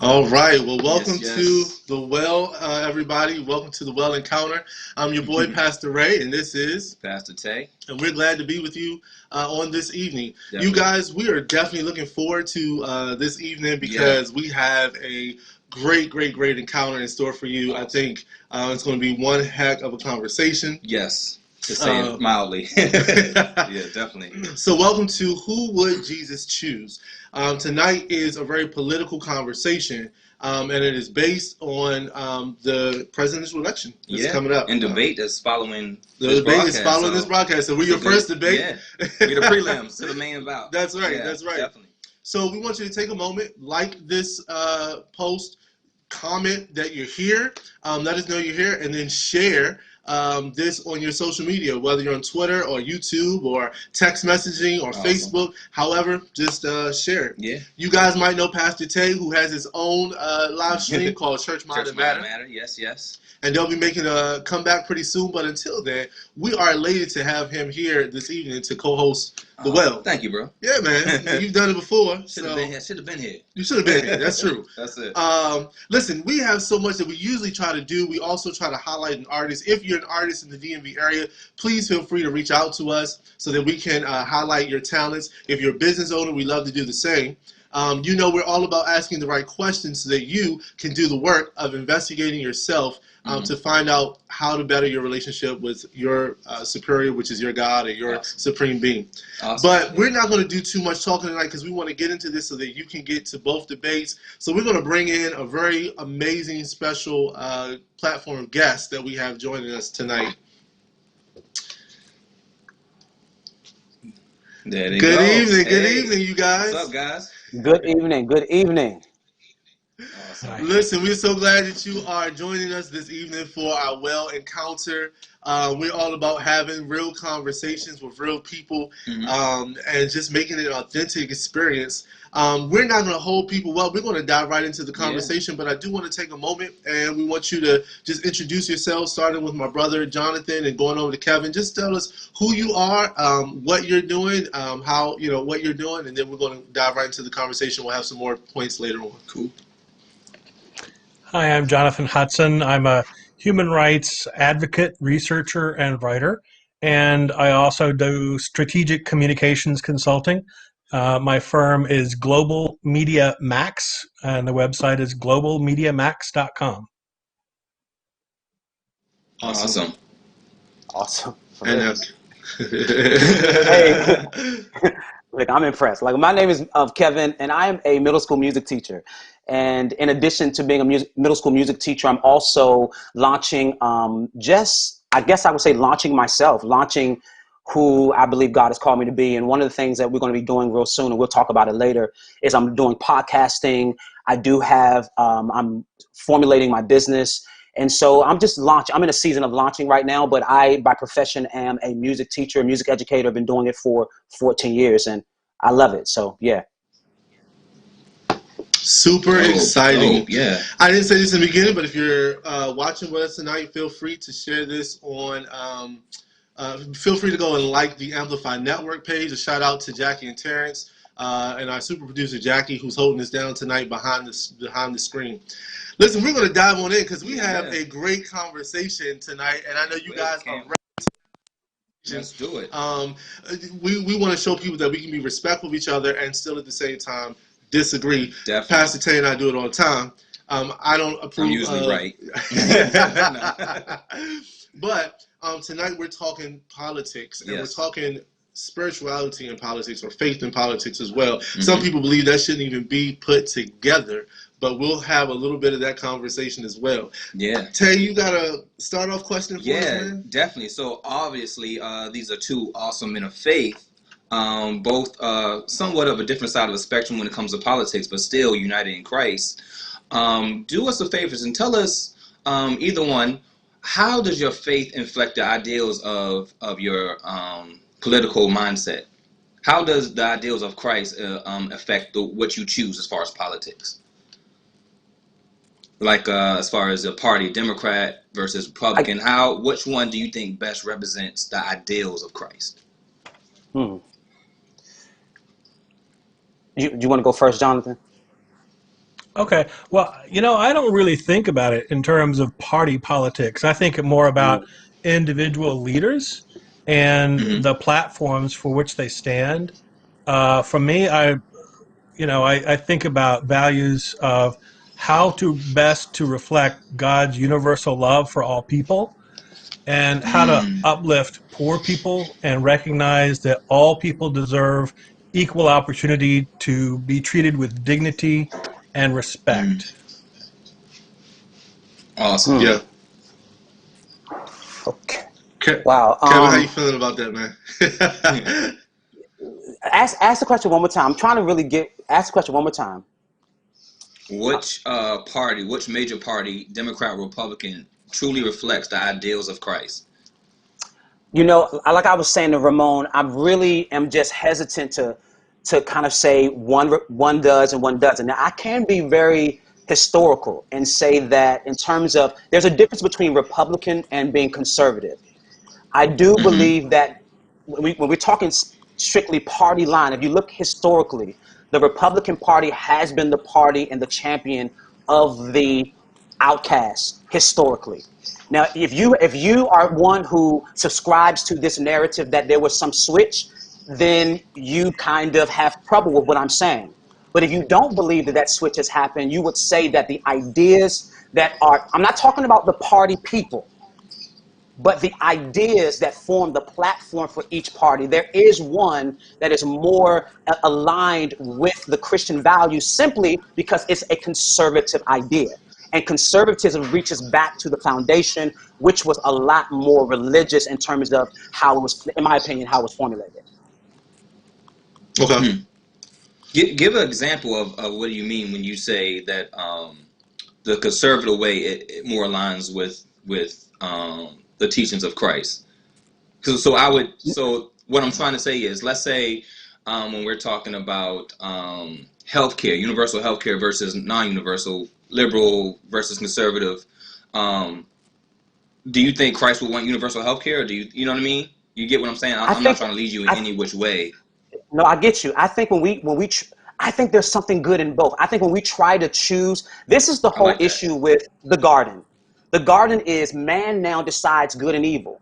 All right. Well, welcome to the Well, everybody. Welcome to the Well Encounter. I'm your boy, Pastor Ray, and this is Pastor Tay. And we're glad to be with you on this evening. Definitely. You guys, we are definitely looking forward to this evening because we have a great encounter in store for you. I think it's going to be one heck of a conversation. Yes. To say it mildly. Yeah, definitely. So welcome to Who Would Jesus Choose? Tonight is a very political conversation, and it is based on the presidential election that's coming up. And debate is following the debate is following this broadcast. So we're your first debate. Yeah, we're the prelims to the main bout. That's right, that's right. Definitely. So we want you to take a moment, like this post, comment that you're here, let us know you're here, and then share this on your social media, whether you're on Twitter or YouTube or text messaging or Facebook. However, just share it. Yeah. You guys might know Pastor Tay, who has his own live stream called Church Mind Matter. Yes. And they'll be making a comeback pretty soon. But until then, we are elated to have him here this evening to co-host The Well. Thank you, bro. Yeah, man. You've done it before. Should have been here. You should have been here. That's true. That's it. Listen, we have so much that we usually try to do. We also try to highlight an artist. If you're an artist in the DMV area, please feel free to reach out to us so that we can highlight your talents. If you're a business owner, we love to do the same. We're all about asking the right questions so that you can do the work of investigating yourself to find out how to better your relationship with your superior, which is your God or your supreme being. Awesome. But we're not going to do too much talking tonight because we want to get into this so that you can get to both debates. So we're going to bring in a very amazing, special platform of guests that we have joining us tonight. Good evening, you guys. What's up, guys? Good evening. Awesome. Listen, we're so glad that you are joining us this evening for our Well Encounter. We're all about having real conversations with real people and just making it an authentic experience. We're not going to hold people up. We're going to dive right into the conversation, but I do want to take a moment and we want you to just introduce yourselves, starting with my brother Jonathan and going over to Kevin. Just tell us who you are, what you're doing, what you're doing, and then we're going to dive right into the conversation. We'll have some more points later on. Cool. Hi, I'm Jonathan Hudson. I'm a human rights advocate, researcher, and writer, and I also do strategic communications consulting. My firm is Global Media Max, and the website is globalmediamax.com. Awesome. And Hey. Look, I'm impressed. Like, my name is Kevin, and I am a middle school music teacher. And in addition to being a middle school music teacher, I'm also launching, launching who I believe God has called me to be. And one of the things that we're going to be doing real soon, and we'll talk about it later, is I'm doing podcasting. I do have, I'm formulating my business. And so I'm in a season of launching right now, but I, by profession, am a music teacher, a music educator. I've been doing it for 14 years, and I love it. So, yeah. Super exciting. Dope, yeah. I didn't say this in the beginning, but if you're watching with us tonight, feel free to share this on, feel free to go and like the Amplify Network page. A shout out to Jackie and Terrence and our super producer Jackie, who's holding us down tonight behind the screen. Listen, we're going to dive on in because we have a great conversation tonight, and I know you guys are ready. Let's do it. We want to show people that we can be respectful of each other and still at the same time disagree. Definitely. Pastor Tay and I do it all the time. I don't approve. I'm usually right. But tonight we're talking politics, and we're talking spirituality in politics, or faith in politics as well. Some people believe that shouldn't even be put together, but we'll have a little bit of that conversation as well. Yeah. Tay, you got a start off question for us, man? Definitely. So obviously, these are two awesome men of faith, both somewhat of a different side of the spectrum when it comes to politics, but still united in Christ. Do us a favor and tell us, either one, how does your faith inflect the ideals of your political mindset? How does the ideals of Christ affect what you choose as far as politics? Like as far as a party, Democrat versus Republican, which one do you think best represents the ideals of Christ? Do you want to go first, Jonathan? Okay. Well, I don't really think about it in terms of party politics. I think more about individual leaders and the platforms for which they stand. For me, I think about values of how to best to reflect God's universal love for all people, and how to uplift poor people and recognize that all people deserve equal opportunity to be treated with dignity and respect. Awesome. Yeah. Okay. Wow. Kevin, how you feeling about that, man? Ask the question one more time. I'm trying to really ask the question one more time. Which which major party, Democrat or Republican, truly reflects the ideals of Christ? Like I was saying to Ramon, I really am just hesitant to kind of say one does and one doesn't. Now, I can be very historical and say that in terms of there's a difference between Republican and being conservative. I do believe that when we're talking strictly party line, if you look historically, the Republican Party has been the party and the champion of the outcasts historically. Now, if you are one who subscribes to this narrative that there was some switch, then you kind of have trouble with what I'm saying. But if you don't believe that switch has happened, you would say that the ideas that I'm not talking about the party people, but the ideas that form the platform for each party, there is one that is more aligned with the Christian values simply because it's a conservative idea. And conservatism reaches back to the foundation, which was a lot more religious in terms of how it was, in my opinion, how it was formulated. Okay. Give an example of what do you mean when you say that the conservative way it more aligns with the teachings of Christ. So what I'm trying to say is, let's say when we're talking about healthcare, universal healthcare versus non-universal, liberal versus conservative, do you think Christ would want universal healthcare, or you know what I mean? You get what I'm saying? I'm not trying to lead you in any which way. No, I get you. I think I think there's something good in both. I think when we try to choose, this is the whole issue with the garden. The garden is man now decides good and evil.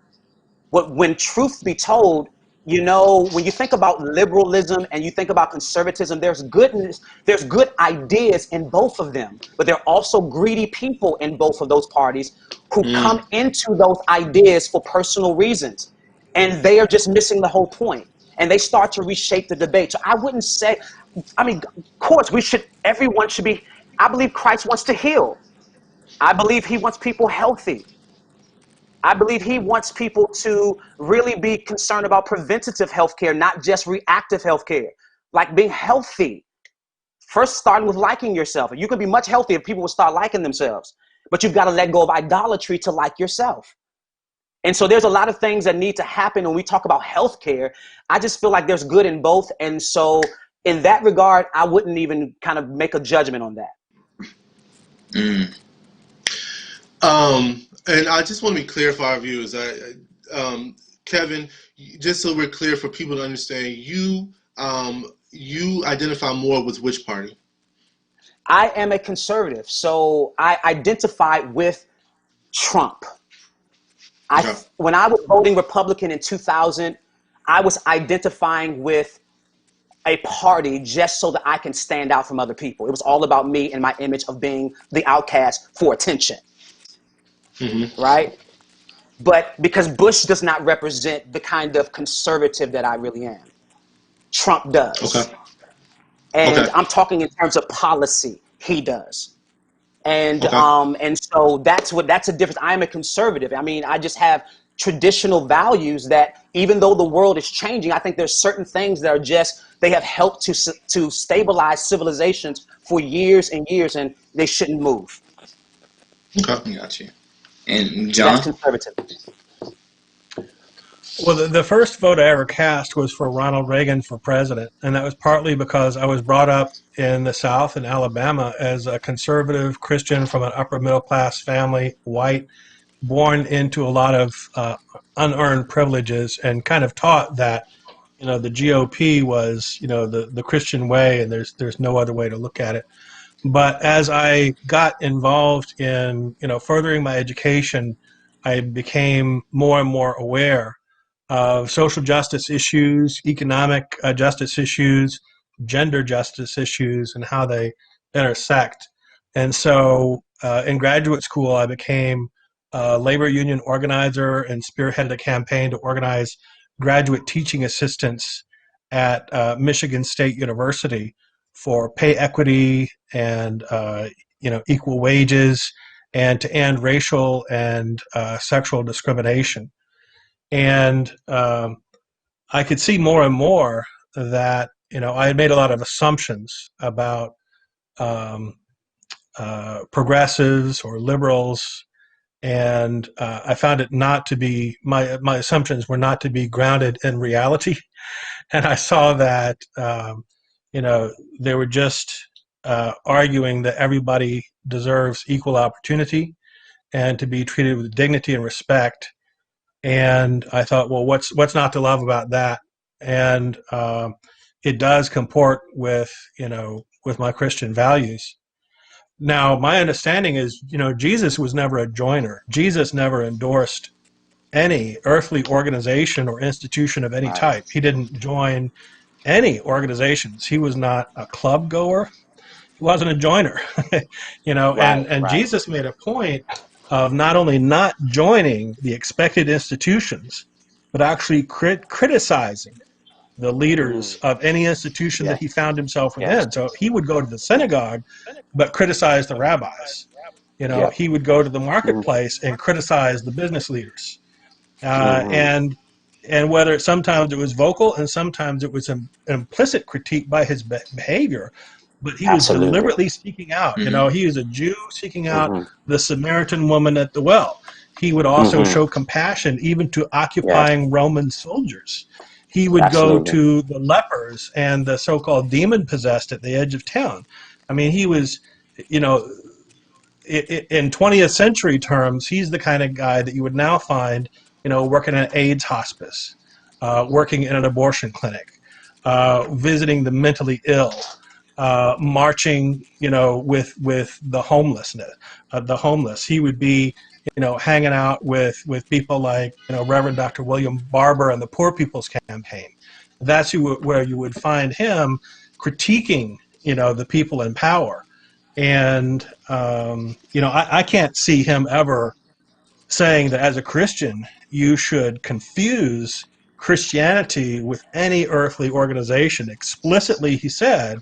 When truth be told, when you think about liberalism and you think about conservatism, there's goodness, there's good ideas in both of them, but there are also greedy people in both of those parties who come into those ideas for personal reasons, and they are just missing the whole point, and they start to reshape the debate. So I wouldn't say, of course, everyone should be, I believe Christ wants to heal. I believe he wants people healthy. I believe he wants people to really be concerned about preventative healthcare, not just reactive healthcare, like being healthy. First, starting with liking yourself. You could be much healthier if people will start liking themselves, but you've got to let go of idolatry to like yourself. And so there's a lot of things that need to happen when we talk about healthcare. I just feel like there's good in both. And so in that regard, I wouldn't even kind of make a judgment on that. And I just want to be clear for our viewers. Kevin, just so we're clear for people to understand, you you identify more with which party? I am a conservative, so I identify with Trump. Okay. When I was voting Republican in 2000, I was identifying with a party just so that I can stand out from other people. It was all about me and my image of being the outcast for attention, right? But because Bush does not represent the kind of conservative that I really am, Trump Okay. does. And Okay. I'm talking in terms of policy, he does. Okay. And so that's a difference. I am a conservative. I mean, I just have traditional values that even though the world is changing, I think there's certain things that are just they have helped to stabilize civilizations for years and years, and they shouldn't move. Okay, got you. And That's John? conservative. Well, the first vote I ever cast was for Ronald Reagan for president, and that was partly because I was brought up in the South in Alabama as a conservative Christian from an upper middle class family, white, born into a lot of unearned privileges, and kind of taught that the GOP was the Christian way, and there's no other way to look at it. But as I got involved in furthering my education, I became more and more aware of social justice issues, economic justice issues, gender justice issues, and how they intersect. And so in graduate school, I became a labor union organizer and spearheaded a campaign to organize graduate teaching assistants at Michigan State University for pay equity and equal wages, and to end racial and sexual discrimination. And I could see more and more that I had made a lot of assumptions about um, progressives or liberals, and I found it not to be my assumptions were not to be grounded in reality, and I saw that they were just arguing that everybody deserves equal opportunity and to be treated with dignity and respect. And I thought, well, what's not to love about that? And it does comport with with my Christian values. Now, my understanding is, Jesus was never a joiner. Jesus never endorsed any earthly organization or institution of any Right. type. He didn't join any organizations. He was not a club goer. He wasn't a joiner. Right. And Right. Jesus made a point of not only not joining the expected institutions, but actually criticizing the leaders Mm. of any institution that Yes. he found himself Yes. within. So he would go to the synagogue, but criticize the rabbis. Yep. He would go to the Mm. marketplace and criticize the business leaders. Uh, Mm-hmm. and and whether sometimes it was vocal and sometimes it was an implicit critique by his behavior, but he was Absolutely. deliberately seeking out. Mm-hmm. He was a Jew seeking out Mm-hmm. the Samaritan woman at the well. He would also Mm-hmm. show compassion even to Yes. occupying Roman soldiers. He would go Absolutely. to the lepers and the so-called demon possessed at the edge of town. I mean, he was, you know, in 20th century terms, he's the kind of guy that you would now find, working at an AIDS hospice, working in an abortion clinic, visiting the mentally ill, marching, with the homeless. He would be, hanging out with people like, Reverend Dr. William Barber and the Poor People's Campaign. That's where you would find him critiquing, the people in power. And I can't see him ever saying that as a Christian you should confuse Christianity with any earthly organization. Explicitly, he said,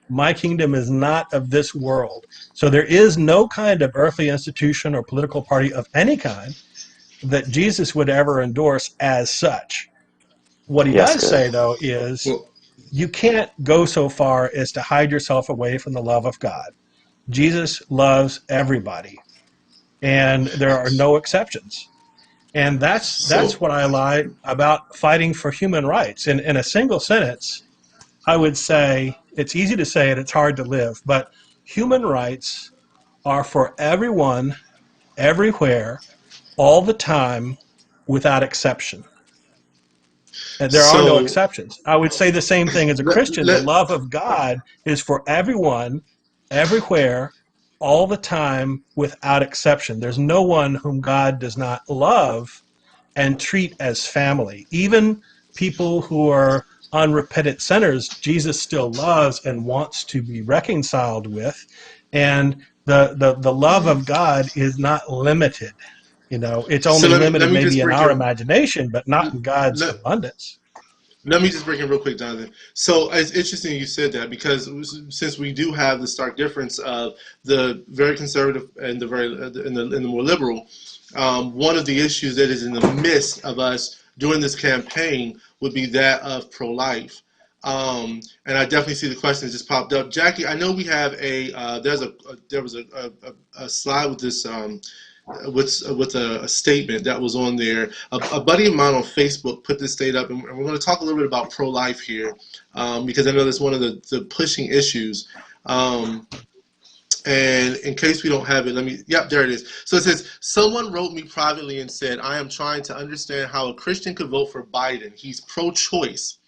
"My kingdom is not of this world." So there is no kind of earthly institution or political party of any kind that Jesus would ever endorse as such. What he Yes, does good. say, though, is Well, you can't go so far as to hide yourself away from the love of God. Jesus loves everybody, and there are no exceptions. And that's So, what I like about fighting for human rights. In a single sentence, I would say it's easy to say it, it's hard to live, but human rights are for everyone, everywhere, all the time, without exception. There are no So exceptions. I would say the same thing as a let, Christian. The let love of God is for everyone, everywhere, all the time, without exception. There's no one whom God does not love and treat as family. Even people who are unrepentant sinners, Jesus still loves and wants to be reconciled with. And the love of God is not limited. It's so only let limited me maybe just in break our it. imagination, but not in God's Let, abundance. Let me just break in real quick, Jonathan. So it's interesting you said that because since we do have the stark difference of the very conservative and the very in the more liberal, one of the issues that is in the midst of us during this campaign would be that of pro-life. And I definitely see the question that just popped up. Jackie, I know we have there was a slide with this with a statement that was on there. A buddy of mine on Facebook put this state up, and we're going to talk a little bit about pro-life here because I know that's one of the pushing issues. And in case we don't have it, yep, there it is. So it says, someone wrote me privately and said, I am trying to understand how a Christian could vote for Biden. He's pro-choice.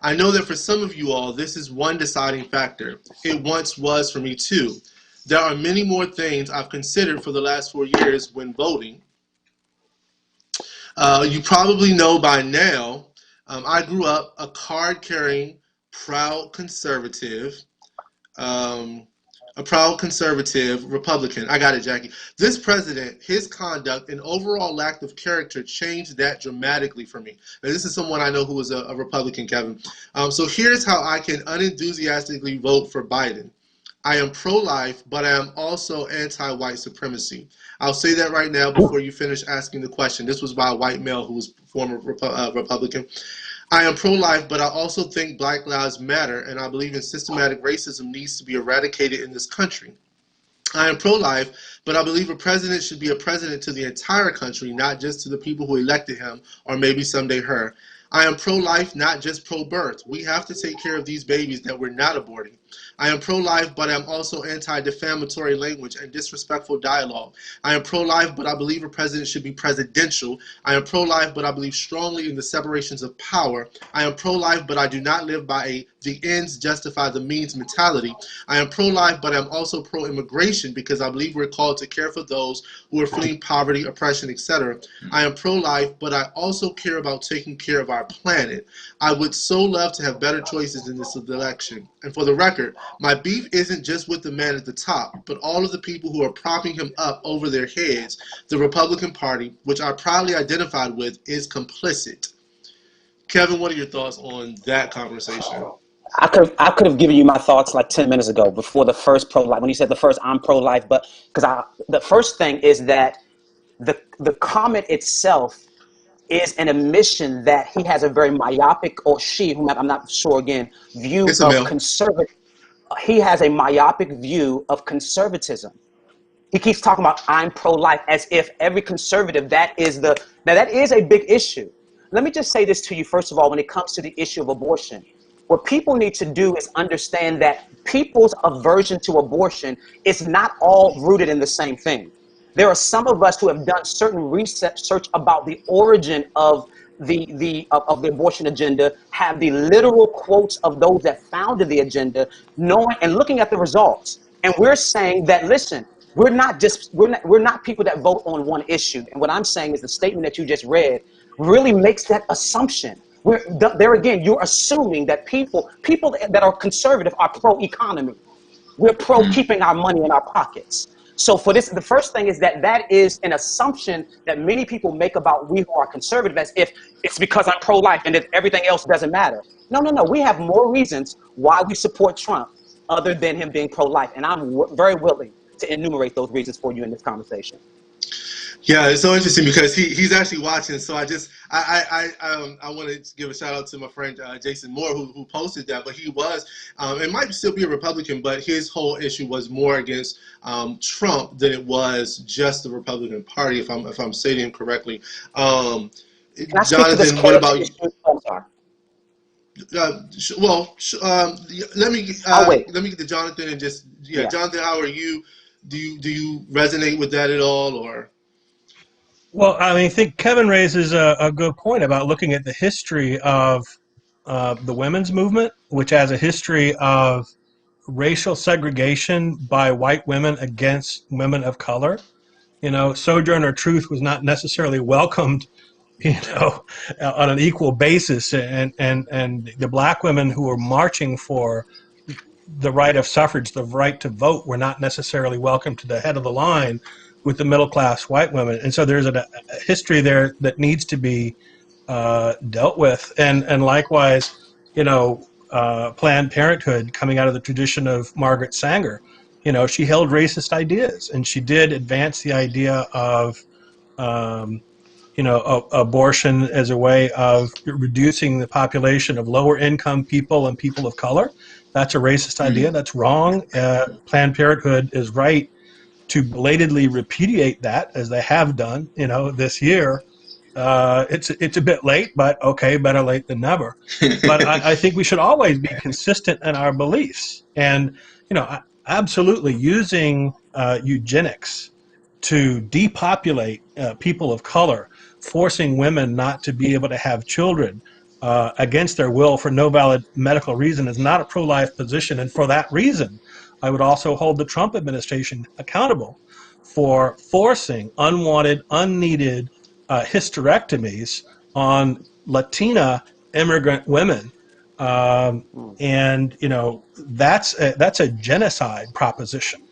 I know that for some of you all, this is one deciding factor. It once was for me too. There are many more things I've considered for the last 4 years when voting. You probably know by now, I grew up a card-carrying, proud conservative, a proud conservative Republican. I got it, Jackie. This president, his conduct and overall lack of character changed that dramatically for me. Now, this is someone I know who was a Republican, Kevin. So here's how I can unenthusiastically vote for Biden. I am pro-life, but I am also anti-white supremacy. I'll say that right now before you finish asking the question. This was by a white male who was former Republican. I am pro-life, but I also think Black Lives Matter, and I believe in systematic racism needs to be eradicated in this country. I am pro-life, but I believe a president should be a president to the entire country, not just to the people who elected him, or maybe someday her. I am pro-life, not just pro-birth. We have to take care of these babies that we're not aborting. I am pro-life, but I'm also anti-defamatory language and disrespectful dialogue. I am pro-life, but I believe a president should be presidential. I am pro-life, but I believe strongly in the separations of power. I am pro-life, but I do not live by the ends justify the means mentality. I am pro-life, but I'm also pro-immigration because I believe we're called to care for those who are fleeing poverty, oppression, etc. I am pro-life, but I also care about taking care of our planet. I would so love to have better choices in this election. And for the record, my beef isn't just with the man at the top, but all of the people who are propping him up over their heads. The Republican Party, which I proudly identified with, is complicit. Kevin, what are your thoughts on that conversation? I could have given you my thoughts like 10 minutes ago before the first pro-life. When you said the first, I'm pro-life, but the first thing is that the comment itself is an admission that he has a very myopic, or she, whom I'm not sure again, view It's a of male. conservative. He has a myopic view of conservatism. He keeps talking about I'm pro-life as if every conservative, now that is a big issue. Let me just say this to you, first of all, when it comes to the issue of abortion. What people need to do is understand that people's aversion to abortion is not all rooted in the same thing. There are some of us who have done certain research about the origin of the abortion agenda, have the literal quotes of those that founded the agenda, knowing and looking at the results. And we're saying that, listen, we're not people that vote on one issue. And what I'm saying is the statement that you just read really makes that assumption. There again, you're assuming that people that are conservative are pro-economy. We're pro keeping our money in our pockets. So for this, the first thing is that is an assumption that many people make about we who are conservative, as if it's because I'm pro-life and that everything else doesn't matter. No. We have more reasons why we support Trump other than him being pro-life. And I'm very willing to enumerate those reasons for you in this conversation. Yeah, it's so interesting because he's actually watching. So I want to give a shout out to my friend Jason Moore who posted that. But he was, it might still be a Republican, but his whole issue was more against Trump than it was just the Republican Party, if I'm stating correctly. Jonathan, what about you? I'm sorry. Let me I'll wait. let me get to Jonathan and just Yeah. Jonathan, how are you? Do you resonate with that at all, or? Well, I mean, I think Kevin raises a good point about looking at the history of the women's movement, which has a history of racial segregation by white women against women of color. Sojourner Truth was not necessarily welcomed, on an equal basis, and the black women who were marching for the right of suffrage, the right to vote, were not necessarily welcome to the head of the line with the middle class white women. And so there's a history there that needs to be dealt with. And likewise, Planned Parenthood, coming out of the tradition of Margaret Sanger, she held racist ideas, and she did advance the idea of um, abortion as a way of reducing the population of lower income people and people of color. That's a racist idea. That's wrong. Planned Parenthood is right to belatedly repudiate that, as they have done, this year. It's a bit late, but okay, better late than never. But I think we should always be consistent in our beliefs, and absolutely using eugenics to depopulate people of color, forcing women not to be able to have children against their will for no valid medical reason is not a pro-life position. And for that reason, I would also hold the Trump administration accountable for forcing unwanted, unneeded hysterectomies on Latina immigrant women. And that's a genocide proposition.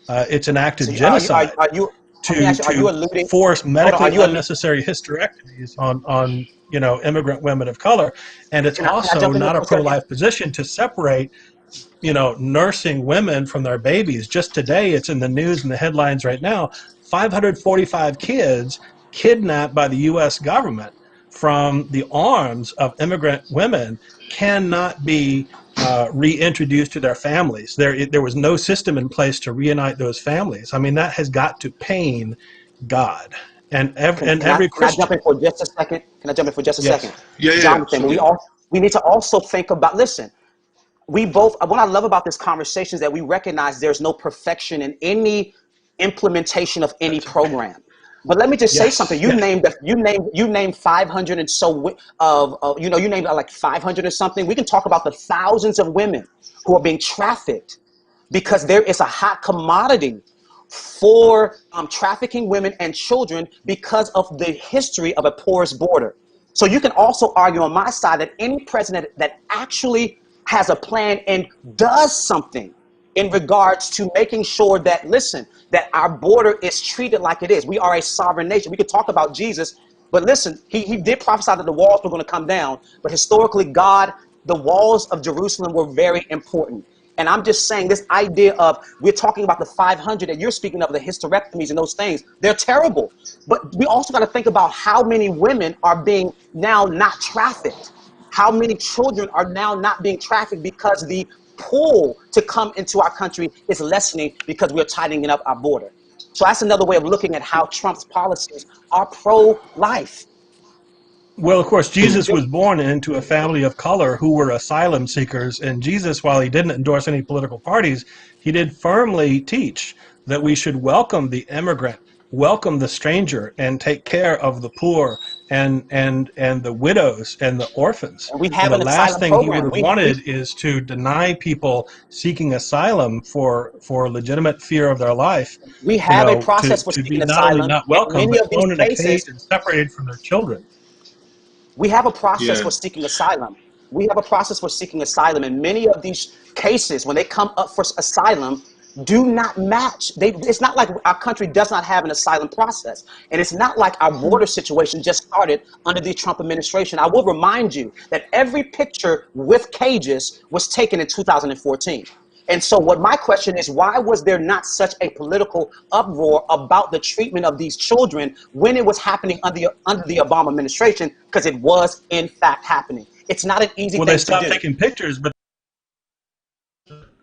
It's an act of genocide are you alluding? force medically unnecessary hysterectomies on immigrant women of color. And it's also not a pro-life position to separate nursing women from their babies. Just today, it's in the news and the headlines right now, 545 kids kidnapped by the U.S. government from the arms of immigrant women cannot be reintroduced to their families. There was no system in place to reunite those families. I mean, that has got to pain God. And every Christian. Can I jump in for just a second? Can I jump in for just a Yes. second? Yeah. Jonathan, we need to also think about, listen, what I love about this conversation is that we recognize there's no perfection in any implementation of any program. But let me just say something. You named 500 and so you named like 500 or something. We can talk about the thousands of women who are being trafficked because there is a hot commodity for trafficking women and children because of the history of a porous border. So you can also argue on my side that any president that actually has a plan and does something in regards to making sure that, listen, that our border is treated like it is. We are a sovereign nation. We could talk about Jesus, but listen, he did prophesy that the walls were going to come down. But historically, the walls of Jerusalem were very important. And I'm just saying this idea of, we're talking about the 500 that you're speaking of, the hysterectomies and those things, they're terrible. But we also got to think about how many women are being now not trafficked. How many children are now not being trafficked because the pull to come into our country is lessening because we're tightening up our border. So that's another way of looking at how Trump's policies are pro-life. Well, of course, Jesus was born into a family of color who were asylum seekers. And Jesus, while he didn't endorse any political parties, he did firmly teach that we should welcome the immigrant, welcome the stranger, and take care of the poor and the widows and the orphans. And we have and the an last asylum thing program. he would have wanted is to deny people seeking asylum for legitimate fear of their life. We have a process for to seeking be not only asylum. not In welcome, many but of these thrown in a cage cases, and separated from their children. we have a process Yeah. for seeking asylum. We have a process for seeking asylum. And many of these cases, when they come up for asylum, do not match. It's not like our country does not have an asylum process. And it's not like our border situation just started under the Trump administration. I will remind you that every picture with cages was taken in 2014. And so what my question is, why was there not such a political uproar about the treatment of these children when it was happening under the Obama administration? Because it was, in fact, happening. It's not an easy Well, thing they to stopped do. taking pictures, but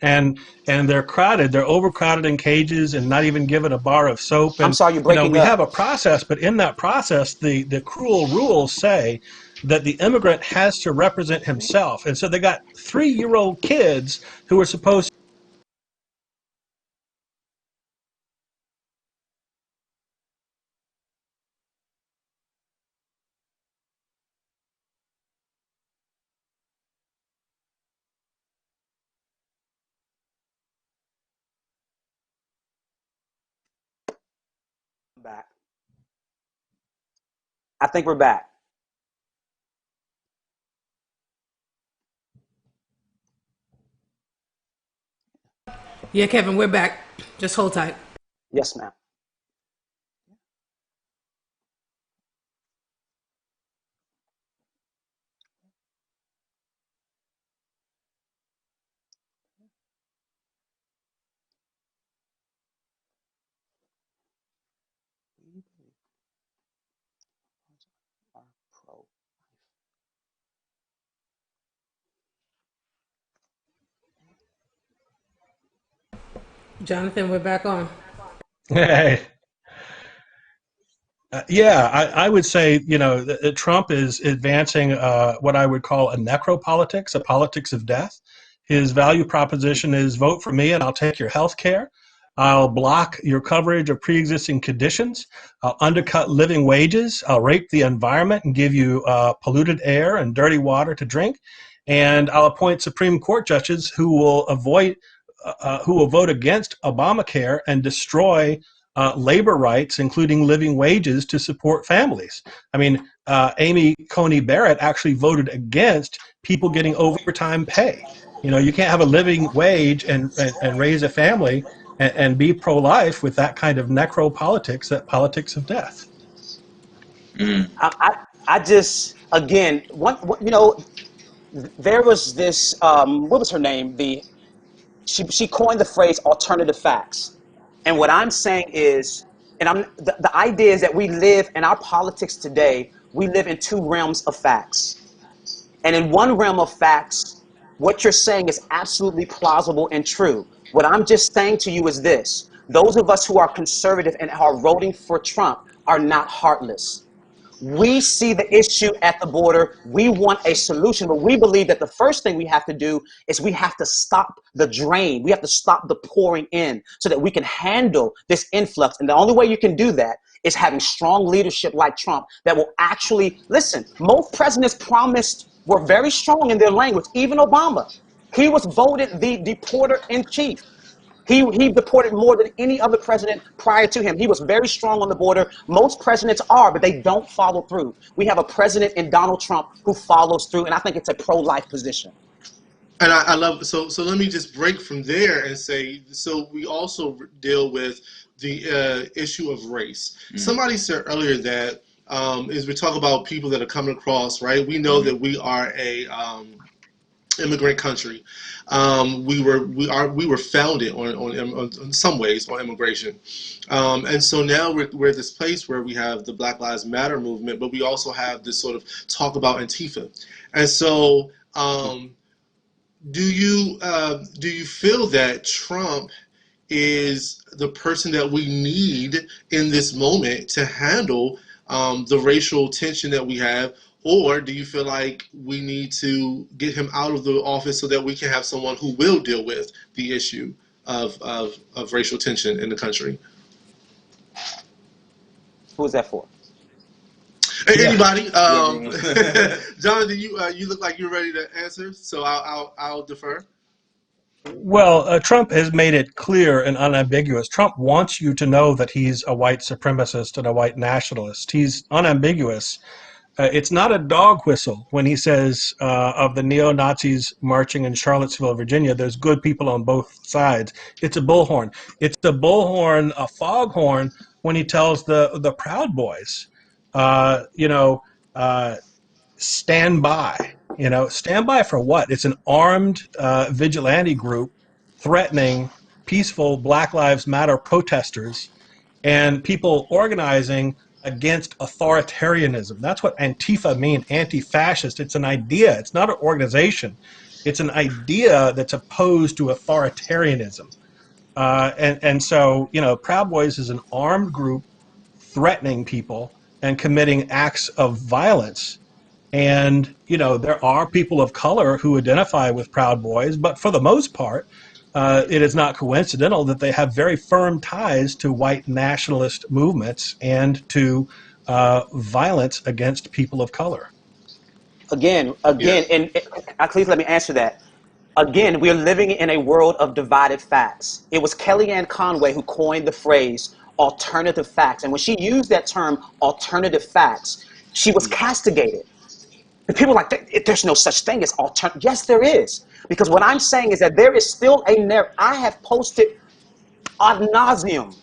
and they're crowded. They're overcrowded in cages and not even given a bar of soap. And I'm sorry, you're breaking we up. have a process, but in that process, the cruel rules say that the immigrant has to represent himself. And so they got 3-year-old kids who are supposed Back. I think we're back. Yeah, Kevin, we're back. Just hold tight. Yes, ma'am. Jonathan, we're back on. Hey. Yeah, I would say, Trump is advancing what I would call a necropolitics, a politics of death. His value proposition is vote for me and I'll take your health care. I'll block your coverage of pre-existing conditions. I'll undercut living wages. I'll rape the environment and give you polluted air and dirty water to drink. And I'll appoint Supreme Court judges who will who will vote against Obamacare and destroy labor rights, including living wages to support families. I mean, Amy Coney Barrett actually voted against people getting overtime pay. You can't have a living wage and raise a family and be pro-life with that kind of necropolitics, that politics of death. I just, again, there was this, what was her name? She coined the phrase alternative facts. And what I'm saying is, the idea is that we live in our politics today, we live in two realms of facts. And in one realm of facts, what you're saying is absolutely plausible and true. What I'm just saying to you is this: those of us who are conservative and are voting for Trump are not heartless. We see the issue at the border. We want a solution, but we believe that the first thing we have to do is we have to stop the drain. We have to stop the pouring in so that we can handle this influx. And the only way you can do that is having strong leadership like Trump that will actually listen. Most presidents were very strong in their language. Even Obama, he was voted the deporter in chief. He deported more than any other president prior to him. He was very strong on the border. Most presidents are, but they don't follow through. We have a president in Donald Trump who follows through, and I think it's a pro-life position. And I love so let me just break from there and say, so we also deal with the issue of race. Somebody said earlier that as we talk about people that are coming across, right? We know that we are a immigrant country. We were founded on some ways on immigration, and so now we're at this place where we have the Black Lives Matter movement, but we also have this sort of talk about Antifa, and so do you feel that Trump is the person that we need in this moment to handle the racial tension that we have? Or do you feel like we need to get him out of the office so that we can have someone who will deal with the issue of racial tension in the country? Who is that for? Anybody? Jonathan, you look like you're ready to answer, so I'll defer. Well, Trump has made it clear and unambiguous. Trump wants you to know that he's a white supremacist and a white nationalist. He's unambiguous. It's not a dog whistle when he says of the neo-Nazis marching in Charlottesville, Virginia, there's good people on both sides. It's a bullhorn. It's a bullhorn, a foghorn, when he tells the Proud Boys, stand by. Stand by for what? It's an armed vigilante group threatening peaceful Black Lives Matter protesters and people organizing against authoritarianism. That's what Antifa means, anti-fascist. It's an idea. It's not an organization. It's an idea that's opposed to authoritarianism. And so, Proud Boys is an armed group threatening people and committing acts of violence. And, there are people of color who identify with Proud Boys, but for the most part, it is not coincidental that they have very firm ties to white nationalist movements and to violence against people of color. Again, Yes. and please let me answer that. Again, we're living in a world of divided facts. It was Kellyanne Conway who coined the phrase alternative facts. And when she used that term, alternative facts, she was castigated. And people are like, there's no such thing as alternative. Yes, there is. Because what I'm saying is that there is still a narrative. I have posted ad nauseum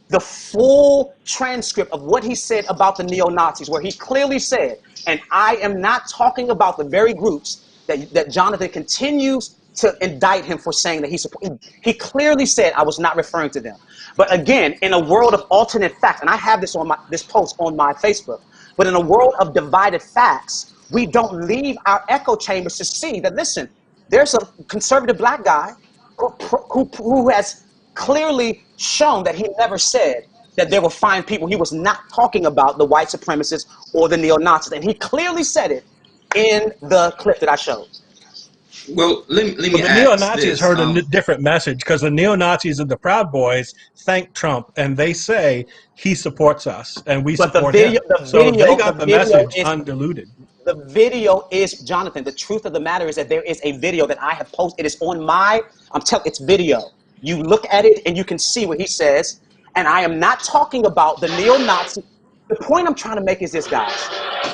the full transcript of what he said about the neo-Nazis, where he clearly said, and I am not talking about the very groups that Jonathan continues to indict him for saying that he clearly said, I was not referring to them. But again, in a world of alternate facts, and I have this on this post on my Facebook, but in a world of divided facts, we don't leave our echo chambers to see that, listen, there's a conservative black guy who has clearly shown that he never said that there were fine people. He was not talking about the white supremacists or the neo-Nazis. And he clearly said it in the clip that I showed. Well, let me the ask neo-Nazis this. heard a different message, because the neo-Nazis and the Proud Boys thank Trump, and they say he supports us, and we support him. So they got the message undiluted. The video is, Jonathan, the truth of the matter is that there is a video that I have posted. It is on my, it's video. You look at it and you can see what he says. And I am not talking about the neo-Nazi. The point I'm trying to make is this, guys.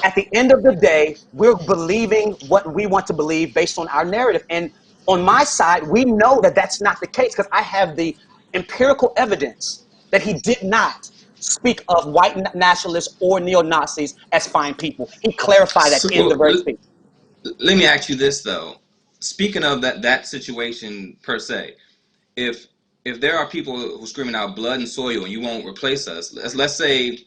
At the end of the day, we're believing what we want to believe based on our narrative. And on my side, we know that that's not the case, because I have the empirical evidence that he did not speak of white nationalists or neo-Nazis as fine people. He clarified that in the very speech. Let me ask you this, though. Speaking of that situation per se, if there are people who are screaming out blood and soil and you won't replace us, let's say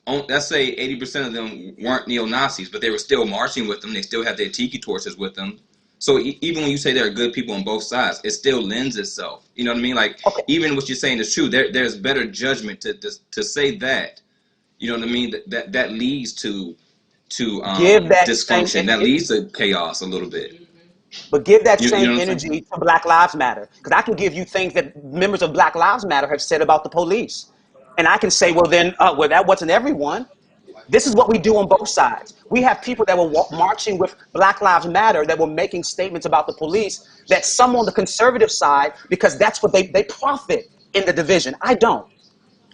80% of them weren't neo-Nazis, but they were still marching with them. They still had their tiki torches with them. So even when you say there are good people on both sides, it still lends itself. You know what I mean? Like, even what you're saying is true. There's better judgment to say that. You know what I mean? That leads to dysfunction. That leads to chaos a little bit. But give that same energy to Black Lives Matter. Because I can give you things that members of Black Lives Matter have said about the police. And I can say, well, then, well, that wasn't everyone. This is what we do on both sides. We have people that were marching with Black Lives Matter that were making statements about the police that some on the conservative side, because that's what they profit in the division. I don't.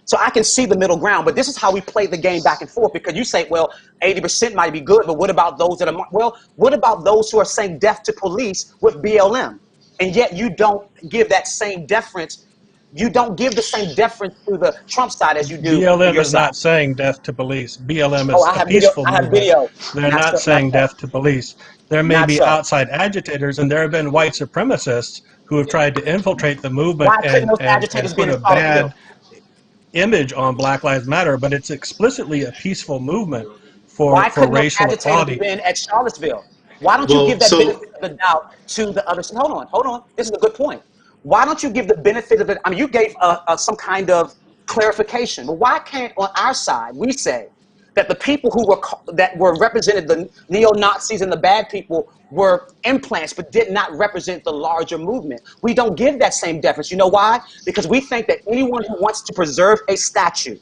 So I can see the middle ground, but this is how we play the game back and forth, because you say, well, 80% might be good, but what about those that are, well, what about those who are saying death to police with BLM? And yet you don't give that same deference. You don't give the same deference to the Trump side as you do BLM your is side. not saying death to police. BLM is a peaceful movement. They're not saying death to police. There may be outside agitators, and there have been white supremacists who have tried to infiltrate the movement and put a bad image on Black Lives Matter, but it's explicitly a peaceful movement for racial equality. Why couldn't those agitators been at Charlottesville? Why don't you give that benefit of the doubt to the other side? Hold on. This is a good point. Why don't you give the benefit of it? I mean, you gave some kind of clarification, but why can't on our side we say that the people that were represented, the neo-Nazis and the bad people, were implants but did not represent the larger movement? We don't give that same deference. You know why? Because we think that anyone who wants to preserve a statue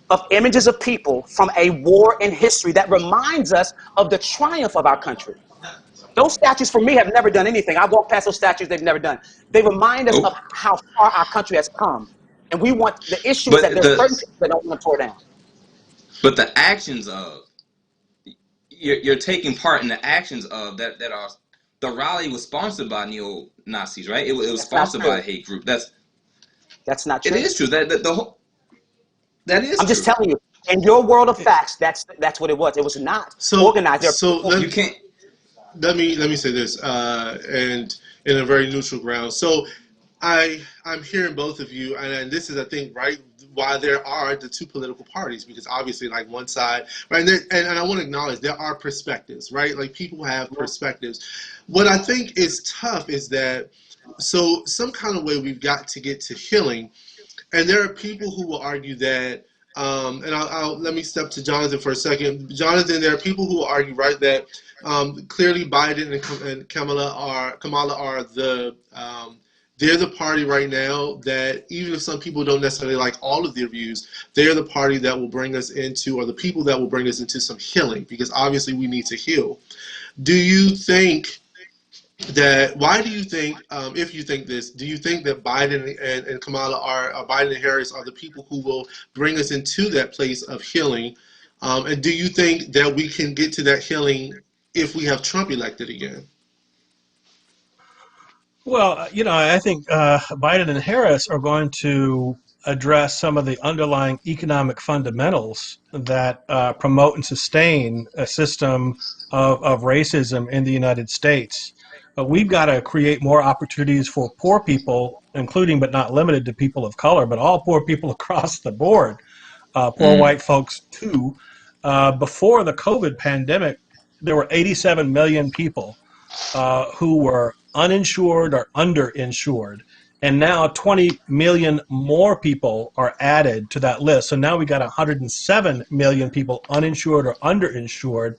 of images of people from a war in history that reminds us of the triumph of our country. Those statues, for me, have never done anything. I walk past those statues, they've never done. They remind us of how far our country has come. And we want, the issue is that there's certain people that don't want to tore down. But the actions of, you're taking part in the actions of that are, the rally was sponsored by neo-Nazis, right? It was sponsored by a hate group. That's not true. It is true. That is I'm just telling you, in your world of facts, that's what it was. It was not organized. You can't. Let me say this, and in a very neutral ground. So I'm hearing both of you, and this is, I think, right, why there are the two political parties, because obviously, like, one side, right, and I want to acknowledge there are perspectives, right? Like, people have perspectives. What I think is tough is that, so some kind of way we've got to get to healing, and there are people who will argue that, and I'll let me step to Jonathan for a second. Jonathan, there are people who will argue, right, that clearly Biden and Kamala are the they're the party right now that, even if some people don't necessarily like all of their views, they're the party that will bring us into, or the people that will bring us into some healing, because obviously we need to heal. Do you think that why do you think, if you think this, do you think that Biden and Kamala are Biden and Harris are the people who will bring us into that place of healing? And do you think that we can get to that healing if we have Trump elected again? Well, I think Biden and Harris are going to address some of the underlying economic fundamentals that promote and sustain a system of racism in the United States. We've got to create more opportunities for poor people, including but not limited to people of color, but all poor people across the board, poor white folks too. Before the COVID pandemic, there were 87 million people who were uninsured or underinsured. And now 20 million more people are added to that list. So now we got 107 million people uninsured or underinsured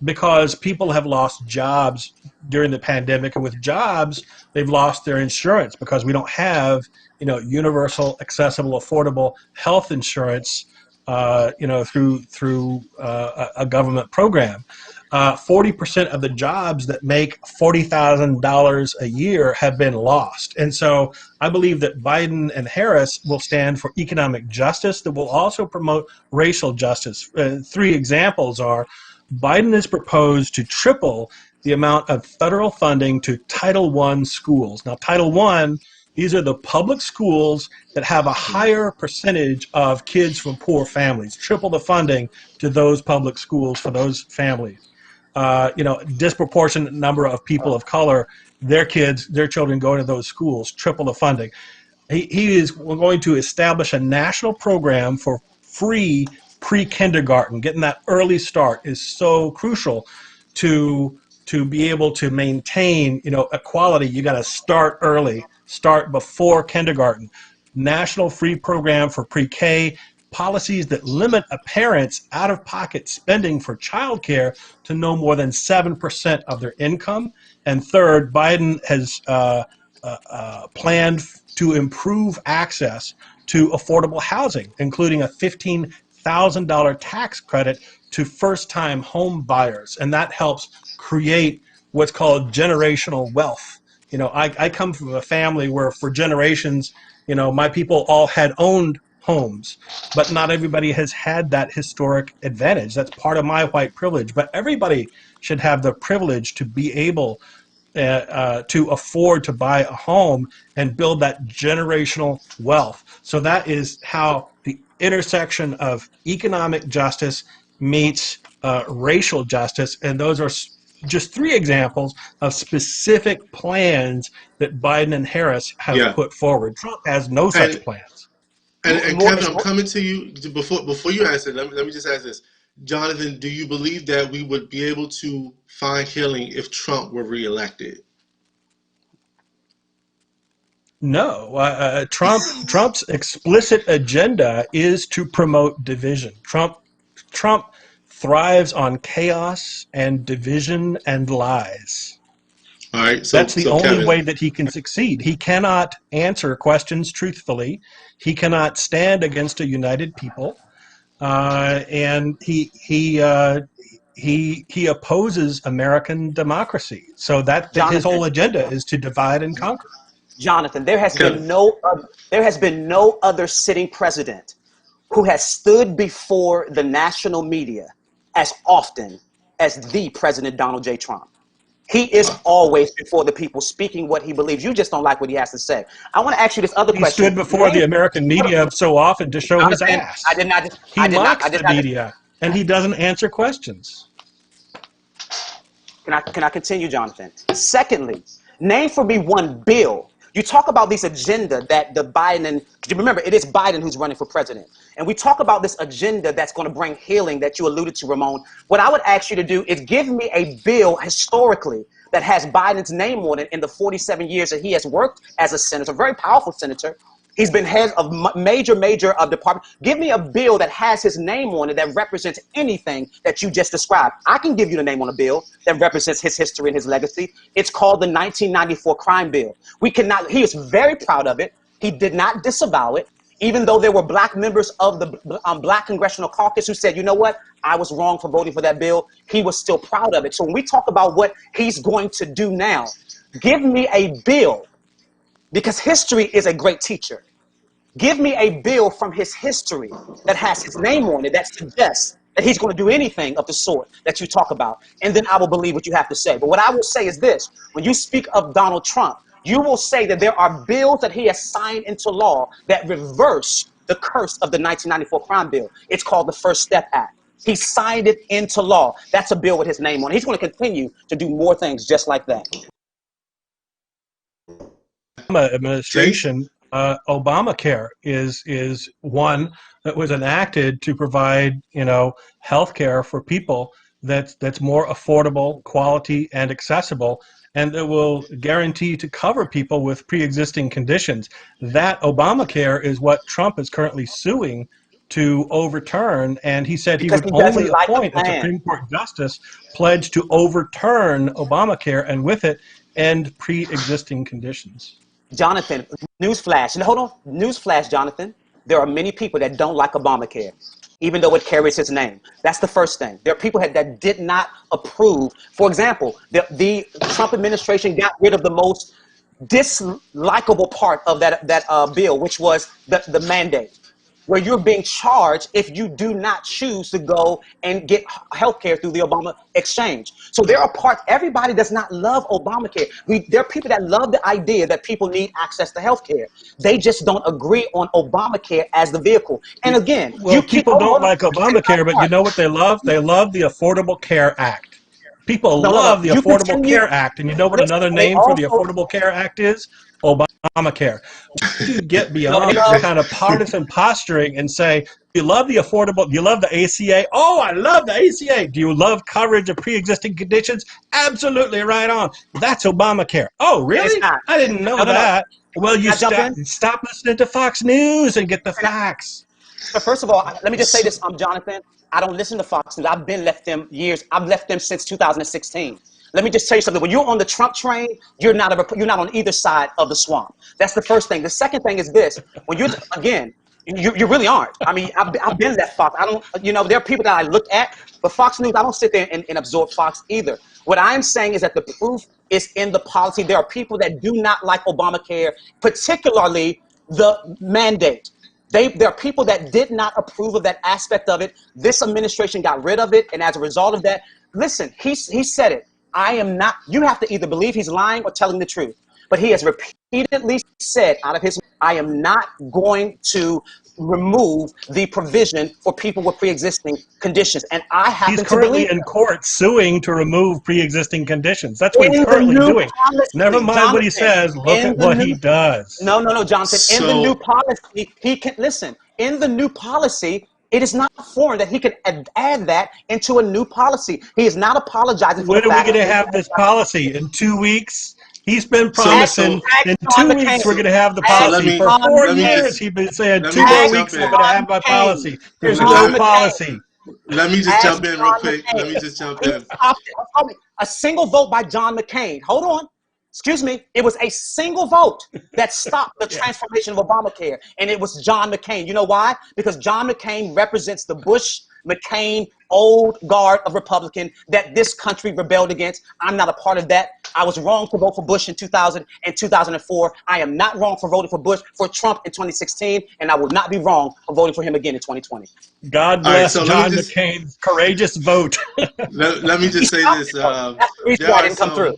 because people have lost jobs during the pandemic. And with jobs, they've lost their insurance because we don't have, universal, accessible, affordable health insurance, through a government program. 40% of the jobs that make $40,000 a year have been lost. And so I believe that Biden and Harris will stand for economic justice that will also promote racial justice. Three examples are Biden has proposed to triple the amount of federal funding to Title I schools. Now, Title I, these are the public schools that have a higher percentage of kids from poor families. Triple the funding to those public schools for those families. Disproportionate number of people of color, their children go to those schools, triple the funding. He is going to establish a national program for free pre-kindergarten. Getting that early start is so crucial to be able to maintain, equality. You got to start early, start before kindergarten. National free program for pre-K. Policies that limit a parent's out-of-pocket spending for childcare to no more than 7% of their income. And third, Biden has planned to improve access to affordable housing, including a $15,000 tax credit to first-time home buyers. And that helps create what's called generational wealth. I come from a family where for generations, my people all had owned homes, but not everybody has had that historic advantage. That's part of my white privilege, but everybody should have the privilege to be able to afford to buy a home and build that generational wealth. So that is how the intersection of economic justice meets racial justice, and those are just three examples of specific plans that Biden and Harris have put forward. Trump has no such plans. And Kevin, I'm coming to you before you answer. Let me just ask this, Jonathan. Do you believe that we would be able to find healing if Trump were reelected? No. Trump's explicit agenda is to promote division. Trump thrives on chaos and division and lies. All right, that's the only way that he can succeed. He cannot answer questions truthfully. He cannot stand against a united people, and he opposes American democracy. So that his whole agenda is to divide and conquer. Jonathan, there has been no other sitting president who has stood before the national media as often as the President Donald J. Trump. He is always before the people, speaking what he believes. You just don't like what he has to say. I want to ask you this other question. He stood before the American media so often to show his ass. I did not. He mocks the media, and he doesn't answer questions. Can I continue, Jonathan? Secondly, name for me one bill. You talk about this agenda that the Biden, remember, it is Biden who's running for president. And we talk about this agenda that's going to bring healing that you alluded to, Ramon. What I would ask you to do is give me a bill historically that has Biden's name on it in the 47 years that he has worked as a senator, a very powerful senator. He's been head of major department. Give me a bill that has his name on it that represents anything that you just described. I can give you the name on a bill that represents his history and his legacy. It's called the 1994 crime bill. He is very proud of it. He did not disavow it, even though there were black members of the Black Congressional Caucus who said, you know what, I was wrong for voting for that bill. He was still proud of it. So when we talk about what he's going to do now, Give me a bill, because history is a great teacher. Give me a bill from his history that has his name on it that suggests that he's going to do anything of the sort that you talk about, and then I will believe what you have to say. But what I will say is this: when you speak of Donald Trump, you will say that there are bills that he has signed into law that reverse the curse of the 1994 crime bill. It's called the First Step Act. He signed it into law. That's a bill with his name on it. He's going to continue to do more things just like that. Administration, Obamacare is one that was enacted to provide, health care for people that's more affordable, quality, and accessible, and that will guarantee to cover people with pre-existing conditions. That Obamacare is what Trump is currently suing to overturn, and he said Because he would he doesn't only like the appoint a plan. Supreme Court justice pledged to overturn Obamacare, and with it, end pre-existing conditions. Jonathan, newsflash. And hold on, newsflash, Jonathan. There are many people that don't like Obamacare, even though it carries his name. That's the first thing. There are people that did not approve. For example, the Trump administration got rid of the most dislikable part of that bill, which was the mandate, where you're being charged if you do not choose to go and get health care through the Obama exchange. So there are parts, everybody does not love Obamacare. There are people that love the idea that people need access to health care. They just don't agree on Obamacare as the vehicle. And again, well, people don't like Obamacare, but you know what they love? They love the Affordable Care Act. People love the Affordable Care Act. And you know what another name for the Affordable Care Act is? Obamacare. To get beyond the kind of partisan posturing and say, you love the affordable, you love the ACA. Oh, I love the ACA. Do you love coverage of pre-existing conditions? Absolutely, right on. That's Obamacare. Oh, really? I didn't know that. Well, you stop listening to Fox News and get the facts. So first of all, let me just say this, Jonathan. I don't listen to Fox News. I've been left them years. I've left them since 2016. Let me just tell you something. When you're on the Trump train, you're not on either side of the swamp. That's the first thing. The second thing is this: when you really aren't. I mean, I've been left Fox. I don't. There are people that I look at, but Fox News, I don't sit there and absorb Fox either. What I'm saying is that the proof is in the policy. There are people that do not like Obamacare, particularly the mandate. There are people that did not approve of that aspect of it. This administration got rid of it, and as a result of that, listen, he said it. I am not, you have to either believe he's lying or telling the truth. But he has repeatedly said out of his, I am not going to remove the provision for people with pre-existing conditions. And I happen to believe he's currently in court suing to remove pre-existing conditions. That's what he's currently doing. Never mind what he says, look at what he does. No, Jonathan. In the new policy, he can, listen, in the new policy, it is not foreign that he can add that into a new policy. He is not apologizing for when are we going to have this policy? In 2 weeks? He's been promising in 2 weeks we're going to have the policy. For 4 years he's been saying 2 more weeks we're going to have my policy. There's no policy. Let me just jump in real quick. Let me just jump in. A single vote by John McCain. Hold on. Excuse me, it was a single vote that stopped the transformation of Obamacare, and it was John McCain. You know why? Because John McCain represents the Bush-McCain old guard of Republican that this country rebelled against. I'm not a part of that. I was wrong to vote for Bush in 2000 and 2004. I am not wrong for voting for Trump in 2016, and I will not be wrong for voting for him again in 2020. God bless John McCain's courageous vote. let me just say this. That's the reason why I didn't come through.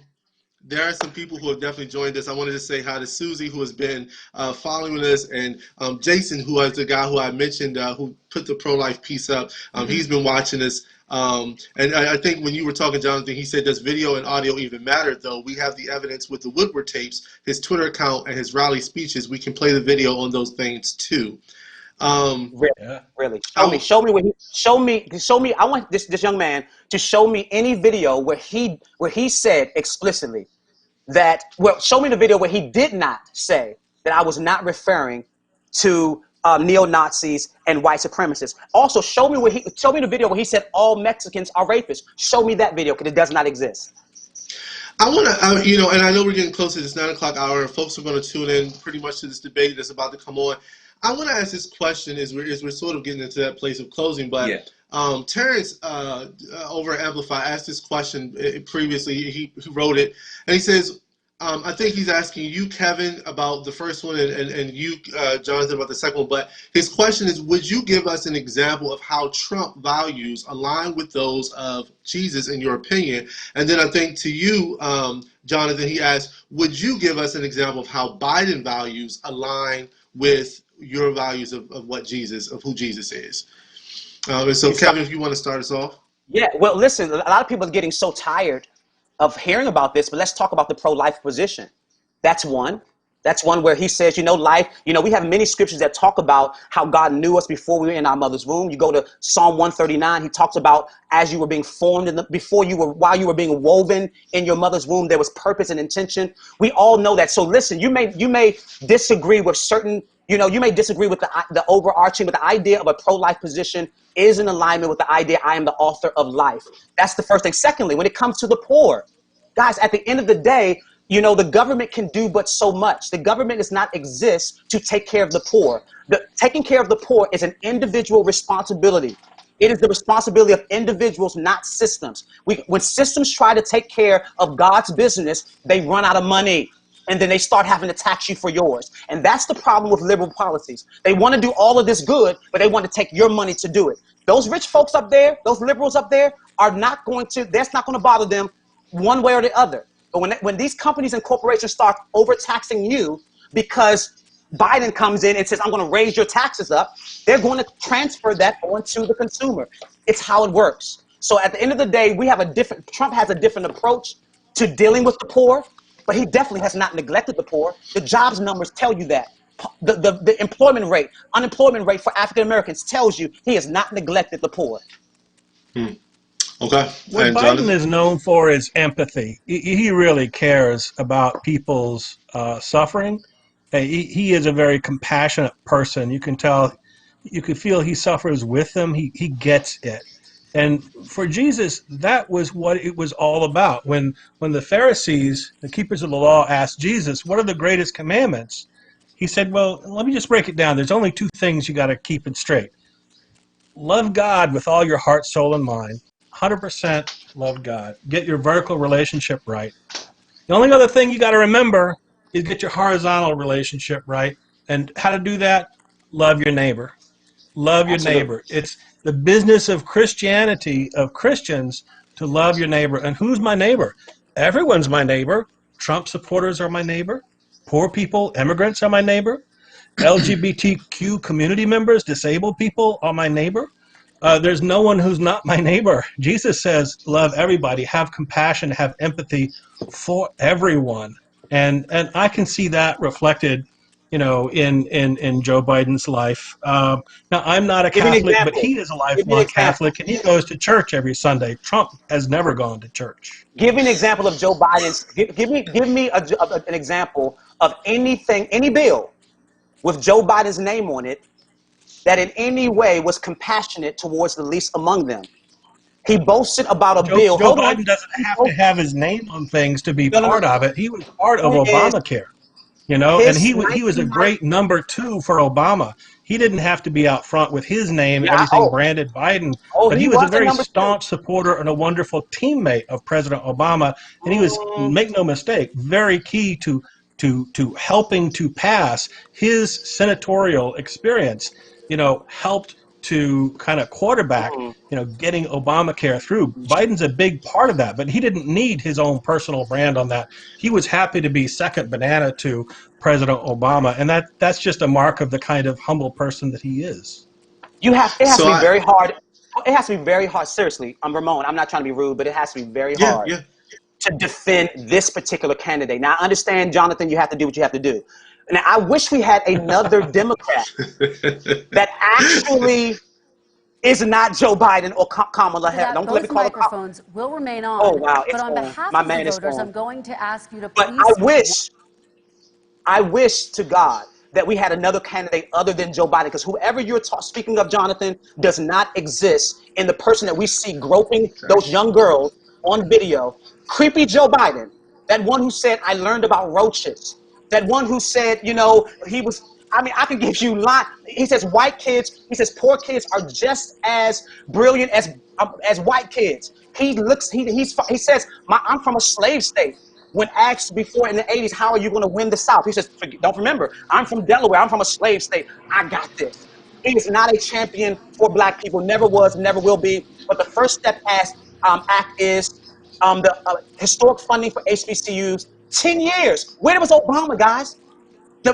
There are some people who have definitely joined us. I wanted to say hi to Susie, who has been following us, and Jason, who is the guy who I mentioned who put the pro-life piece up. He's been watching us. And I think when you were talking, Jonathan, he said, does video and audio even matter, though? We have the evidence with the Woodward tapes, his Twitter account, and his rally speeches. We can play the video on those things, too. Really. Show me. I want this young man to show me any video where he said explicitly that. Well, show me the video where he did not say that I was not referring to neo-Nazis and white supremacists. Also, show me the video where he said all Mexicans are rapists. Show me that video, because it does not exist. I want to, and I know we're getting close to this 9 o'clock hour, and folks are going to tune in pretty much to this debate that's about to come on. I want to ask this question as we're sort of getting into that place of closing, but Terrence over at Amplify asked this question previously. He wrote it, and he says, I think he's asking you, Kevin, about the first one, and you, Jonathan, about the second one. But his question is, would you give us an example of how Trump values align with those of Jesus, in your opinion? And then I think to you, Jonathan, he asked, would you give us an example of how Biden values align with your values of what Jesus, of who Jesus is? And so, Kevin, if you want to start us off. Yeah, well, listen, a lot of people are getting so tired of hearing about this, but let's talk about the pro-life position. That's one. That's one where he says, life, we have many scriptures that talk about how God knew us before we were in our mother's womb. You go to Psalm 139, he talks about as you were being formed while you were being woven in your mother's womb, there was purpose and intention. We all know that. So listen, you may disagree with certain, you may disagree with the overarching, but the idea of a pro-life position is in alignment with the idea I am the author of life. That's the first thing. Secondly, when it comes to the poor, guys, at the end of the day, the government can do but so much. The government does not exist to take care of the poor. Taking care of the poor is an individual responsibility. It is the responsibility of individuals, not systems. When systems try to take care of God's business, they run out of money. And then they start having to tax you for yours. And that's the problem with liberal policies. They want to do all of this good, but they want to take your money to do it. Those rich folks up there, those liberals up there, that's not going to bother them one way or the other. But when these companies and corporations start overtaxing you because Biden comes in and says, I'm going to raise your taxes up, they're going to transfer that onto the consumer. It's how it works. So at the end of the day, Trump has a different approach to dealing with the poor. But he definitely has not neglected the poor. The jobs numbers tell you that. The unemployment rate for African Americans tells you he has not neglected the poor. Okay. What Biden is known for is empathy. He really cares about people's suffering. He is a very compassionate person. You can feel he suffers with them. He gets it. And for Jesus, that was what it was all about. When the Pharisees, the keepers of the law, asked Jesus, what are the greatest commandments? He said, well, let me just break it down. There's only two things you got to keep it straight. Love God with all your heart, soul, and mind. 100% love God. Get your vertical relationship right. The only other thing you got to remember is get your horizontal relationship right. And how to do that? Love your neighbor. Love your neighbor. It's the business of Christianity, of Christians, to love your neighbor. And who's my neighbor? Everyone's my neighbor. Trump supporters are my neighbor. Poor people, immigrants are my neighbor. LGBTQ community members, disabled people are my neighbor. There's no one who's not my neighbor. Jesus says, love everybody, have compassion, have empathy for everyone. And I can see that reflected in Joe Biden's life. Now, I'm not a Catholic, but he is a lifelong Catholic, and he goes to church every Sunday. Trump has never gone to church. Give me an example of Joe Biden's. Give me an example of anything, any bill with Joe Biden's name on it that in any way was compassionate towards the least among them. He boasted about a bill. Joe Biden doesn't have to have his name on things to be part of it. He was part of Obamacare. And he was a great number 2 for Obama. He didn't have to be out front with his name, everything branded Biden, but he was a very staunch supporter and a wonderful teammate of President Obama. And he was, make no mistake, very key to helping to pass. His senatorial experience, helped to kind of quarterback, getting Obamacare through. Biden's a big part of that, but he didn't need his own personal brand on that. He was happy to be second banana to President Obama, and that's just a mark of the kind of humble person that he is. It has to be very hard. It has to be very hard. Seriously, I'm Ramon. I'm not trying to be rude, but it has to be very hard to defend this particular candidate. Now, I understand, Jonathan, you have to do what you have to do. Now, I wish we had another Democrat that actually is not Joe Biden or Kamala Harris. Don't let me call it. Microphones will remain on. Oh, wow. But on behalf of the voters, I'm going to ask you to please. But I wish to God that we had another candidate other than Joe Biden, because whoever you're speaking of, Jonathan, does not exist in the person that we see groping those young girls on video. Creepy Joe Biden, that one who said, I learned about roaches. That one who said, I can give you he says he says poor kids are just as brilliant as white kids. He says, I'm from a slave state. when asked before in the 80s, how are you going to win the South? He says, don't remember, I'm from Delaware. I'm from a slave state. I got this. He is not a champion for black people, never was, never will be. But the First Step Act is the historic funding for HBCUs, 10 years. Where was Obama, guys? The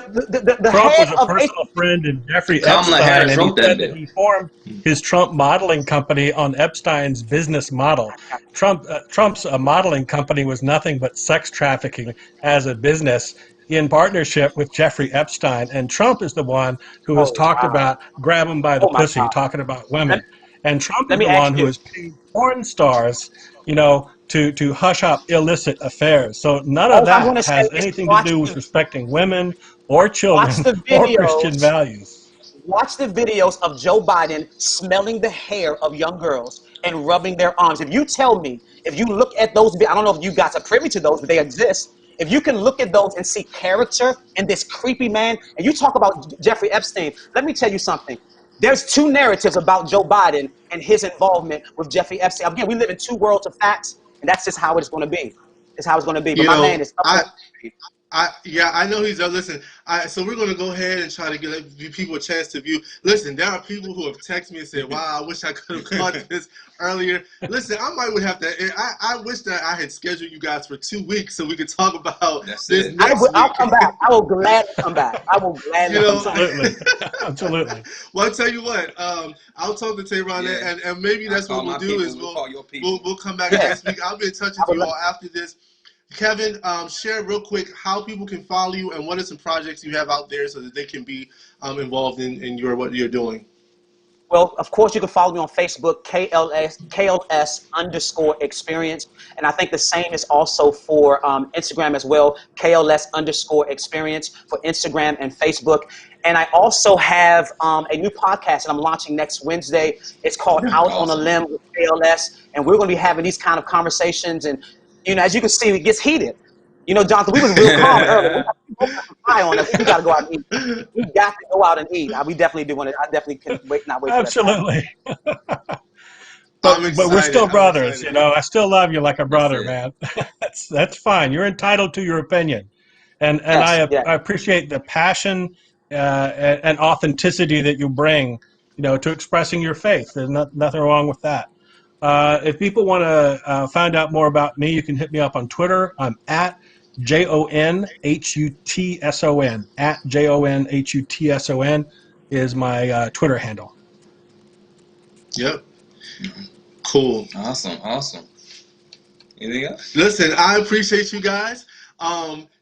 Trump head was a of personal friend in Jeffrey Kamala Epstein, Harris and he wrote that said bill. that he formed his Trump modeling company on Epstein's business model. Trump's modeling company was nothing but sex trafficking as a business in partnership with Jeffrey Epstein. And Trump is the one who has Oh, talked wow. about grab them by the Oh, my pussy, God. talking about women. And Trump Let is me the ask one who you. has paid porn stars, to hush up illicit affairs. So none of All I'm going that to say has is anything to do with respecting women or watch children the or Christian videos. values. Watch the videos of Joe Biden smelling the hair of young girls and rubbing their arms. If you tell me, if you look at those, I don't know if you guys are privy to those, but they exist. If you can look at those and see character in this creepy man, and you talk about Jeffrey Epstein, let me tell you something. There's two narratives about Joe Biden and his involvement with Jeffrey Epstein. Again, we live in two worlds of facts, and that's just how it's going to be. It's how it's going to be. But You my know, man is up there. I know he's listen. So we're gonna go ahead and try to give people a chance to view. Listen, there are people who have texted me and said, "Wow, I wish I could have caught this earlier." Listen, I might would have to. I wish that I had scheduled you guys for 2 weeks so we could talk about this next week. I'll come back. I will gladly come back. I will gladly come back. Absolutely, absolutely. Well, I'll tell you what. I'll talk to Tehran, and maybe that's what we'll do is we'll come back next week. I'll be in touch with you all after this. Kevin, share real quick how people can follow you and what are some projects you have out there so that they can be involved in what you're doing. Well, of course, you can follow me on Facebook, KLS_experience. And I think the same is also for Instagram as well, KLS_experience for Instagram and Facebook. And I also have a new podcast that I'm launching next Wednesday. It's called Out on a Limb with KLS. And we're going to be having these kind of conversations. And, as you can see, it gets heated. Jonathan, we was real calm earlier. We got to go out and eat. We got to go out and eat. We definitely do want to. I definitely can not wait. Absolutely. But we're still brothers. I still love you like a brother, man. That's fine. You're entitled to your opinion, and I appreciate the passion and authenticity that you bring, to expressing your faith. There's nothing wrong with that. If people want to find out more about me, you can hit me up on Twitter. I'm at JONHUTSON. At JONHUTSON is my Twitter handle. Yep. Cool. Awesome. Anything else? Listen, I appreciate you guys.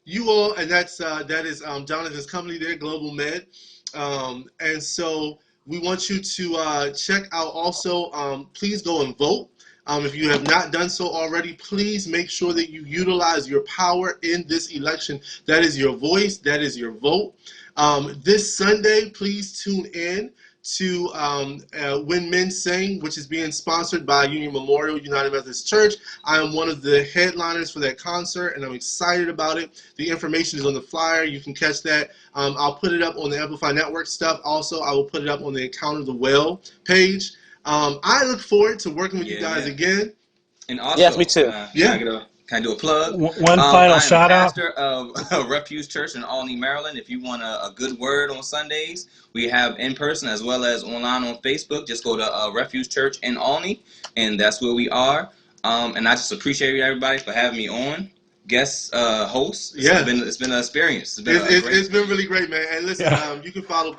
You all, and that is Jonathan's company there, Global Med. And so we want you to check out also, please go and vote. If you have not done so already, please make sure that you utilize your power in this election. That is your voice. That is your vote. This Sunday, please tune in to When Men Sing, which is being sponsored by Union Memorial United Methodist Church. I am one of the headliners for that concert, and I'm excited about it. The information is on the flyer. You can catch that. I'll put it up on the Amplify Network stuff. Also, I will put it up on the Encounter the Well page. I look forward to working with you guys again. And also, yes, me too. Can I do a plug? One final shout out. I'm pastor of Refuge Church in Albany, Maryland. If you want a good word on Sundays, we have in person as well as online on Facebook. Just go to Refuge Church in Albany, and that's where we are. And I just appreciate everybody for having me on. Guest host. It's been an experience. It's been really great, man. And listen, you can follow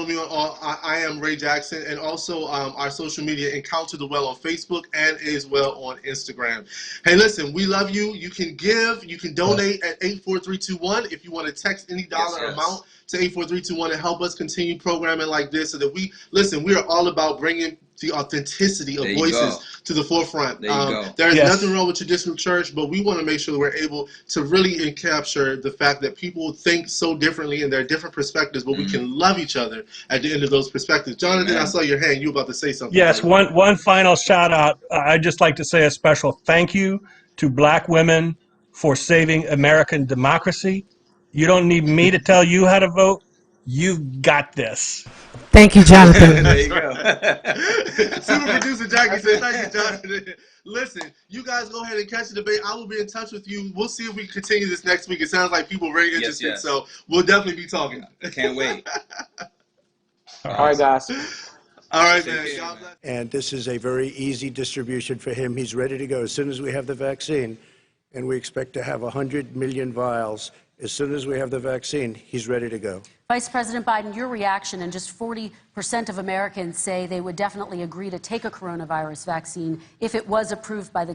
me on all. I am Ray Jackson, and also our social media, Encounter the Well on Facebook and as well on Instagram. Hey, listen, we love you. You can give, you can donate at 84321 if you want to text any dollar amount to 84321 and help us continue programming like this so that we are all about bringing the authenticity of voices to the forefront. There is nothing wrong with traditional church, but we want to make sure that we're able to really capture the fact that people think so differently and there are different perspectives, but we can love each other at the end of those perspectives. Jonathan, I saw your hand. You were about to say something. Yes, one final shout out. I'd just like to say a special thank you to Black women for saving American democracy. You don't need me to tell you how to vote. You've got this. Thank you, Jonathan. There you go. Super producer Jackie said, thank you, Jonathan. Listen, you guys go ahead and catch the debate. I will be in touch with you. We'll see if we can continue this next week. It sounds like people are very interested, yes. so we'll definitely be talking. Can't wait. All right, guys. All right, Take man. care, God man. bless. And this is a very easy distribution for him. He's ready to go as soon as we have the vaccine, and we expect to have 100 million vials. As soon as we have the vaccine, he's ready to go. Vice President Biden, your reaction, and just 40% of Americans say they would definitely agree to take a coronavirus vaccine if it was approved by the